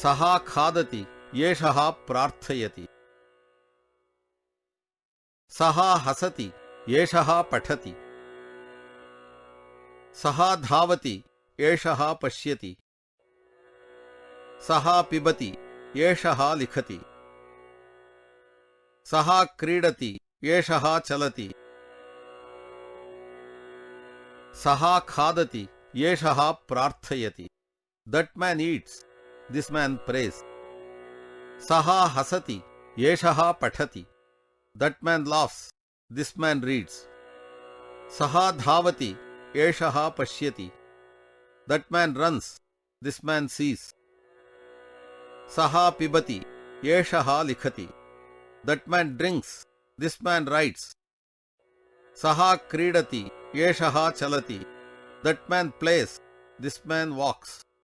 ಸಹ ಖಾದತಿ ಏಷಃ ಪ್ರಾರ್ಥಯತಿ. ಸಹ ಹಸತಿ ಏಷಃ ಪಠತಿ. ಸಹ ಧಾವತಿ ಏಷಃ ಪಶ್ಯತಿ. ಸಹ ಪಿಬತಿ ಏಷಃ ಲಿಖತಿ. ಸಹ ಕ್ರೀಡತಿ ಏಷಃ ಚಲತಿ. ಸಹ ಖಾದತಿ ಏಷಃ ಪ್ರಾರ್ಥಯತಿ. That man eats, this man prays. ಸಹ ಹಸತಿ ಏಷಃ ಪಠತಿ. That man laughs, this man reads. ಸಹ ಧಾವತಿ ಏಷಃ ಪಶ್ಯತಿ. That man runs, this man sees. ಸಹ ಪಿಬತಿ ಏಷಃ ಲಿಖತಿ. That man drinks, this man writes. ಸಹ ಕ್ರೀಡತಿ ಏಷಃ ಚಲತಿ. That man plays, this man walks.